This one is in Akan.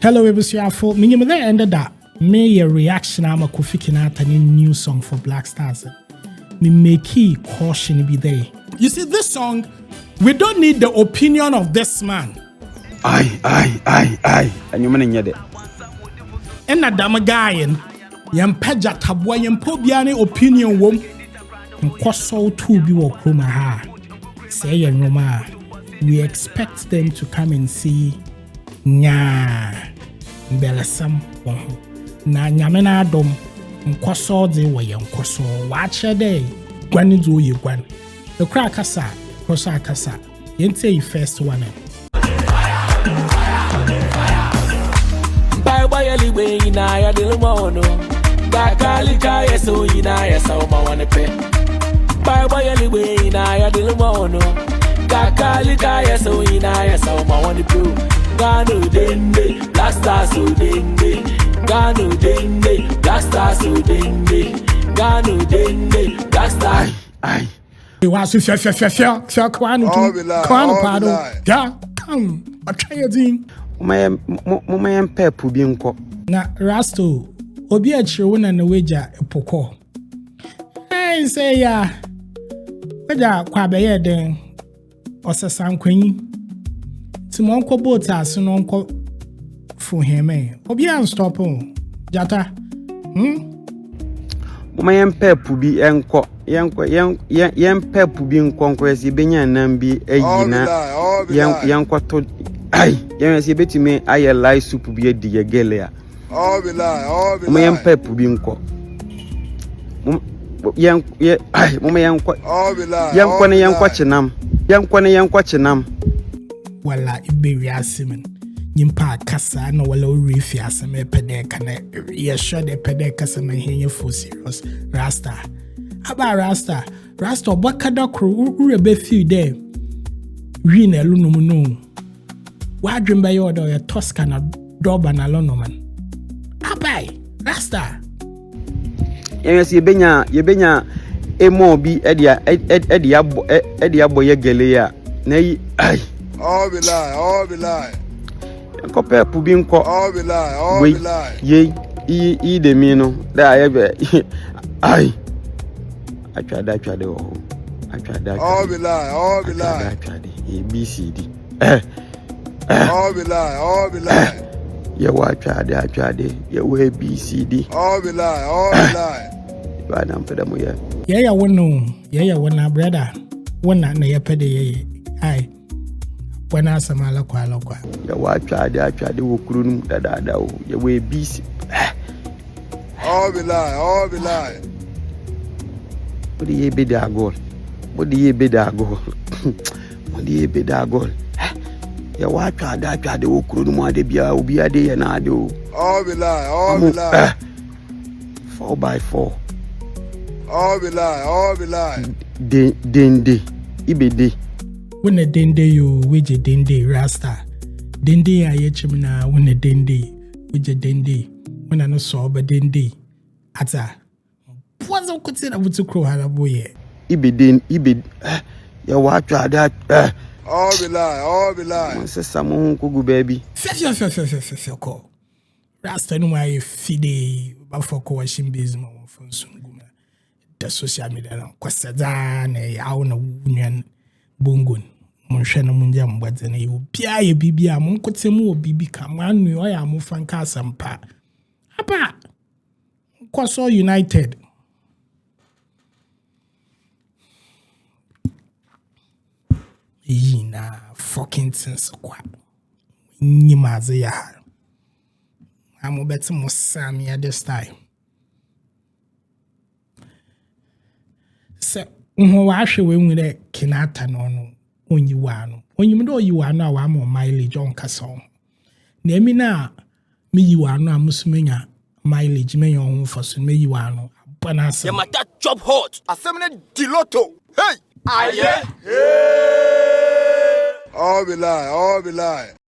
Hello, Ebusiafo. Minimum there ended that. Me your reaction. I'm a kofi kinaata new song for Blackstars. Me make caution be there. You see this song, we don't need the opinion of this man. Aye. And you mean it? And a damn guy in Yampeja Tabwa Yampobiani opinion wom. Nkoso to be wo kroma ha. Say Roma. We expect them to come and see nya belesam na nyame na adom nkoso de wo ye nkoso wa che dey gwani zo ye gwan the crack kasa koso akasa yente first one bye bye liwe ina ya dilmono gakalika yeso ina ya sauma wane pe bye bye liwe ina ya dilmono gakalika yeso ina ya sauma wane pe Gano dende, Blackstars so dende. Gano dende, Blackstars so dende. Gano dende, Blackstars. Aye. You want to fair, Kwano Pado. Yeah, come. I'll try your thing. My pep be unco. Na Rasto, Obi a chewin and the wager a poco. I say, ya. Whether Quabe then or Sam Queen. Monko bota so nonko for him obi an stop Jata Mama pep bi enko yen pep bi nkonko esi benya nan bi ayina yanko to ai yen esi betime aye live soup bi edi ye gele a mama yen pep bi nko mama yanko chenam wala iberi asimen nyimpa kasa na wala urifi aseme pede kana ye sure de pede kasa na henye for serious rasta aba rasta obakada kro urebe feel there wi na lunum no wadwem ba yodo ye Toscana doba na lonoman abai rasta yes ye benya emo bi edia abo ye gele ya na yi ai all be lie. Ko pepu bi nko. All be lie. Ye de mi no. Da ye be. Ai. Atwade wo. Atwade. All be lie. Atwade. ABCD. All be lie. Ye wa atwade. Ye wa ABCD. All be lie. Ba na mpeda mo ye. Ye ya wona brother. Wona na ye pede ye. Ai. Wana samala kwa ya watwade wo kurunum dada wo ya we busy all be lie bodi ye be da gol ya watwade wo kurunum ade bia obi ade ye na ade o all be lie 4x4 all be lie dende ibede when a dende you with a dende rasta dende ayechim na when a dende with a dende when I no saw but dende ata was o kutina butu kro haraboye ibe ya watwade all be lie se samu kugu baby fe ko rasta no my fide ba for ko washing business mo for sunguma the social media na kwasada na yawo na wunyan bongon monhwe na munja mbwadze na yo bia ye bibia monkote mu obibi ka manu oya mo fanka asampa apa Kwaso United yina fucking sense kwa nyimaze ya amo beti mo sami ya this time se wa hwe we nwere kinaata no onyiwano onyimdo oyiwano a wa mo mileage on kaso na emi na mi yiwano a musumenya mileage menya on foso me yiwano bana sa ya mata chop hot asemne diloto hey all be lie